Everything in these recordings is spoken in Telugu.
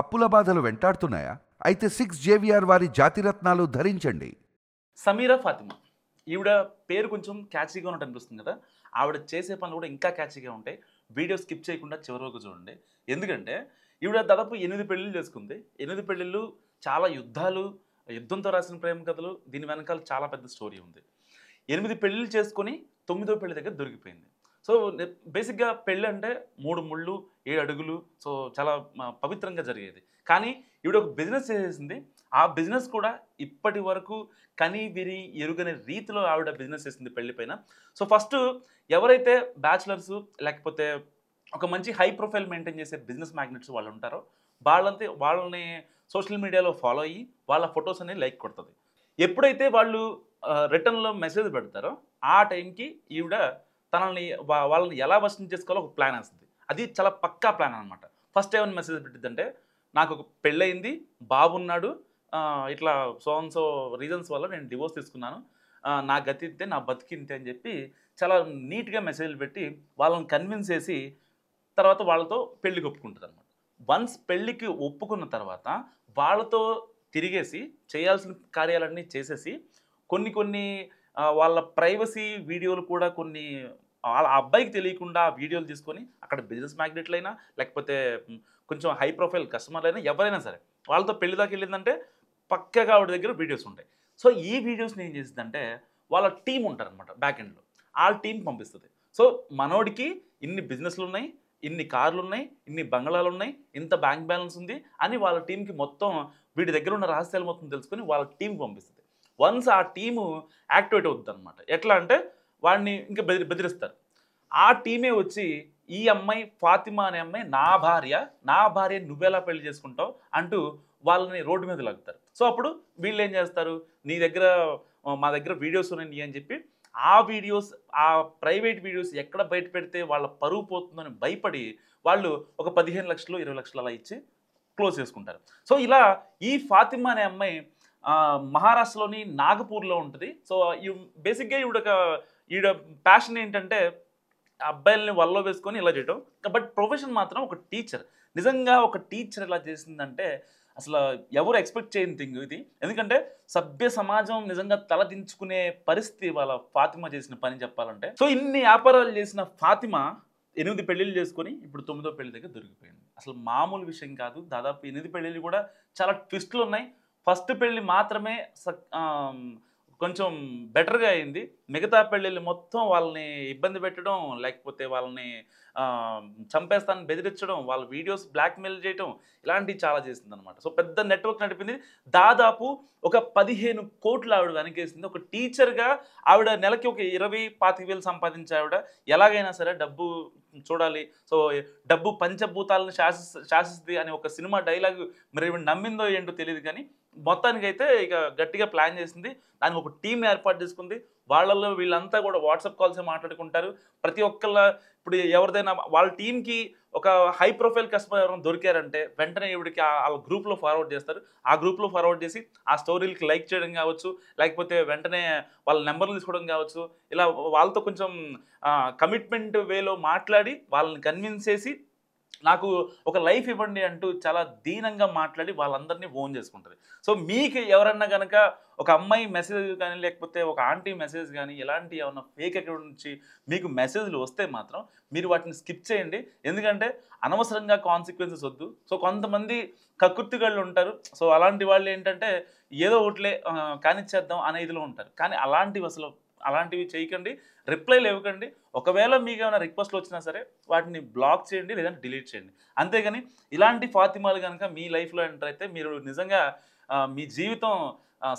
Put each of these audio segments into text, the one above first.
అప్పుల బాధలు వెంటాడుతున్నాయా? అయితే 6 జేవిఆర్ వారి జాతిరత్నాలు ధరించండి. సమీరా ఫాతిమా ఈవిడ పేరు కొంచెం క్యాచీగా ఉన్నట్టు అనిపిస్తుంది కదా. ఆవిడ చేసే పనులు కూడా ఇంకా క్యాచీగా ఉంటాయి. వీడియో స్కిప్ చేయకుండా చివరి వరకు చూడండి. ఎందుకంటే ఈవిడ దాదాపు 8 పెళ్ళిళ్ళు చేసుకుంది. 8 పెళ్ళిళ్ళు చాలా యుద్ధాలు, యుద్ధంతో రాసిన ప్రేమ కథలు, దీని వెనకాల చాలా పెద్ద స్టోరీ ఉంది. 8 పెళ్ళిళ్ళు చేసుకొని 9వ పెళ్లి దగ్గర దొరికిపోయింది. సో బేసిక్గా పెళ్ళి అంటే 3 ముళ్ళు 7 అడుగులు, సో చాలా పవిత్రంగా జరిగేది. కానీ ఈవిడ ఒక బిజినెస్ చేసేసింది. ఆ బిజినెస్ కూడా ఇప్పటి వరకు కని విరి ఎరుగని రీతిలో ఆవిడ బిజినెస్ చేసింది పెళ్లి పైన. సో ఫస్ట్ ఎవరైతే బ్యాచులర్స్ లేకపోతే ఒక మంచి హై ప్రొఫైల్ మెయింటైన్ చేసే బిజినెస్ మ్యాగ్నెట్స్ వాళ్ళు ఉంటారో వాళ్ళని సోషల్ మీడియాలో ఫాలో అయ్యి వాళ్ళ ఫొటోస్ అనేవి లైక్ కొడుతుంది. ఎప్పుడైతే వాళ్ళు రిటర్న్లో మెసేజ్ పెడతారో ఆ టైంకి ఈవిడ వాళ్ళని ఎలా వశం చేసుకోవాలో ఒక ప్లాన్ వేస్తుంది. అది చాలా పక్కా ప్లాన్ అనమాట. ఫస్ట్ ఏమైనా మెసేజ్ పెట్టిద్దంటే, నాకు ఒక పెళ్ళయింది, బాబున్నాడు, ఇట్లా సో అండ్ సో రీజన్స్ వల్ల నేను డివోర్స్ తీసుకున్నాను, నా గతి ఇంతే, నా బతికింతే అని చెప్పి చాలా నీట్గా మెసేజ్లు పెట్టి వాళ్ళని కన్విన్స్ చేసి తర్వాత వాళ్ళతో పెళ్ళికి ఒప్పుకుంటుంది అనమాట. వన్స్ పెళ్ళికి ఒప్పుకున్న తర్వాత వాళ్ళతో తిరిగేసి చేయాల్సిన కార్యాలన్నీ చేసేసి కొన్ని వాళ్ళ ప్రైవసీ వీడియోలు కూడా కొన్ని వాళ్ళ అబ్బాయికి తెలియకుండా వీడియోలు తీసుకొని అక్కడ బిజినెస్ మ్యాగ్నెట్లైనా లేకపోతే కొంచెం హై ప్రొఫైల్ కస్టమర్లైనా ఎవరైనా సరే వాళ్ళతో పెళ్లి దాకా వెళ్ళిందంటే పక్కగా ఆవిడ దగ్గర వీడియోస్ ఉంటాయి. సో ఈ వీడియోస్ని ఏం చేసిందంటే వాళ్ళ టీం ఉంటారనమాట బ్యాక్ ఎండ్లో, ఆ టీం పంపిస్తుంది. సో మనోడికి ఇన్ని బిజినెస్లు ఉన్నాయి, ఇన్ని కార్లు ఉన్నాయి, ఇన్ని బంగ్లాలు ఉన్నాయి, ఇంత బ్యాంక్ బ్యాలెన్స్ ఉంది అని వాళ్ళ టీంకి మొత్తం వీడి దగ్గర ఉన్న రహస్యాలు మొత్తం తెలుసుకొని వాళ్ళ టీం పంపిస్తుంది. వన్స్ ఆ టీము యాక్టివేట్ అవుతుంది అనమాట. ఎట్లా అంటే వాడిని ఇంకా బెదిరిస్తారు. ఆ టీమే వచ్చి ఈ అమ్మాయి ఫాతిమా అనే అమ్మాయి నా భార్య నువ్వెలా పెళ్లి చేసుకుంటావు అంటూ వాళ్ళని రోడ్డు మీద లాగుతారు. సో అప్పుడు వీళ్ళు ఏం చేస్తారు, మా దగ్గర వీడియోస్ ఉన్నాయి అని చెప్పి ఆ వీడియోస్, ఆ ప్రైవేట్ వీడియోస్ ఎక్కడ బయట పెడితే వాళ్ళ పరువు పోతుందని భయపడి వాళ్ళు ఒక 15 లక్షలు 20 లక్షలు అలా ఇచ్చి క్లోజ్ చేసుకుంటారు. సో ఇలా ఈ ఫాతిమా అనే అమ్మాయి మహారాష్ట్రలోని నాగపూర్లో ఉంటుంది. సో బేసిక్గా ఈవిడ ప్యాషన్ ఏంటంటే అబ్బాయిల్ని వల్లో వేసుకొని ఇలా చేయటం. బట్ ప్రొఫెషన్ మాత్రం ఒక టీచర్. నిజంగా ఒక టీచర్ ఇలా చేసిందంటే అసలు ఎవరు ఎక్స్పెక్ట్ చేయని థింగ్ ఇది. ఎందుకంటే సభ్య సమాజం నిజంగా తలదించుకునే పరిస్థితి వాళ్ళ ఫాతిమా చేసిన పని చెప్పాలంటే. సో ఇన్ని వ్యాపారాలు చేసిన ఫాతిమా 8 పెళ్ళిళ్ళు చేసుకొని ఇప్పుడు 9వ పెళ్లి దగ్గర దొరికిపోయింది. అసలు మామూలు విషయం కాదు. దాదాపు 8 పెళ్ళిళ్ళు కూడా చాలా ట్విస్టులు ఉన్నాయి. ఫస్ట్ పెళ్ళి మాత్రమే కొంచెం బెటర్గా అయింది. మిగతా పెళ్ళిళ్ళు మొత్తం వాళ్ళని ఇబ్బంది పెట్టడం, లేకపోతే వాళ్ళని చంపేస్తానని బెదిరించడం, వాళ్ళ వీడియోస్ బ్లాక్మెయిల్ చేయడం, ఇలాంటివి చాలా చేసిందనమాట. సో పెద్ద నెట్వర్క్ నడిపింది. దాదాపు ఒక 15 కోట్లు ఆవిడ వెనకేసింది. ఒక టీచర్గా ఆవిడ నెలకి ఒక 20-25 వేలు సంపాదించే ఆవిడ ఎలాగైనా సరే డబ్బు చూడాలి, సో డబ్బు పంచభూతాలను శాసిస్తుంది అని ఒక సినిమా డైలాగ్ మరి నమ్మిందో ఏంటో తెలియదు, కానీ మొత్తానికైతే ఇక గట్టిగా ప్లాన్ చేసింది. దానికి ఒక టీంని ఏర్పాటు చేసుకుంది. వాళ్ళల్లో వీళ్ళంతా కూడా వాట్సాప్ కాల్సే మాట్లాడుకుంటారు. ప్రతి ఒక్కళ్ళ ఇప్పుడు ఎవరిదైనా వాళ్ళ టీంకి ఒక హై ప్రొఫైల్ కస్టమర్ ఎవరైనా దొరికారంటే వెంటనే ఈవిడికి వాళ్ళ గ్రూప్లో ఫార్వర్డ్ చేస్తారు. ఆ గ్రూప్లో ఫార్వర్డ్ చేసి ఆ స్టోరీలకి లైక్ చేయడం కావచ్చు, లేకపోతే వెంటనే వాళ్ళ నెంబర్లు తీసుకోవడం కావచ్చు, ఇలా వాళ్ళతో కొంచెం కమిట్మెంట్ వేలో మాట్లాడి వాళ్ళని కన్విన్స్ చేసి నాకు ఒక లైఫ్ ఇవ్వండి అంటూ చాలా దీనంగా మాట్లాడి వాళ్ళందరినీ ఓన్ చేసుకుంటుంది. సో మీకు ఎవరన్నా కనుక ఒక అమ్మాయి మెసేజ్ కానీ లేకపోతే ఒక ఆంటీ మెసేజ్ కానీ ఇలాంటి ఏమన్నా ఫేక్ అకౌంట్ నుంచి మీకు మెసేజ్లు వస్తే మాత్రం మీరు వాటిని స్కిప్ చేయండి. ఎందుకంటే అనవసరంగా కాన్సిక్వెన్సెస్ వద్దు. సో కొంతమంది కక్కుర్తిగాళ్ళు ఉంటారు. సో అలాంటి వాళ్ళు ఏంటంటే ఏదో ఒకటిలే కానిచ్చేద్దాం అనే ఇదిలో ఉంటారు. కానీ అలాంటివి చేయకండి, రిప్లైలు ఇవ్వకండి. ఒకవేళ మీకు ఏమైనా రిక్వెస్ట్లు వచ్చినా సరే వాటిని బ్లాక్ చేయండి, లేదంటే డిలీట్ చేయండి. అంతేగాని ఇలాంటి ఫాతిమాలు కనుక మీ లైఫ్లో ఎంటర్ అయితే మీరు నిజంగా మీ జీవితం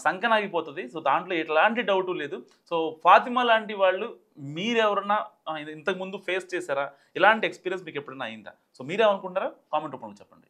సంకనాగిపోతుంది. సో దాంట్లో ఎట్లాంటి డౌటు లేదు. సో ఫాతిమా లాంటి వాళ్ళు మీరెవరన్నా ఇంతకుముందు ఫేస్ చేశారా? ఇలాంటి ఎక్స్పీరియన్స్ మీకు ఎప్పుడైనా అయిందా? సో మీరేమనుకుంటారా? కామెంట్ రూపంలో చెప్పండి.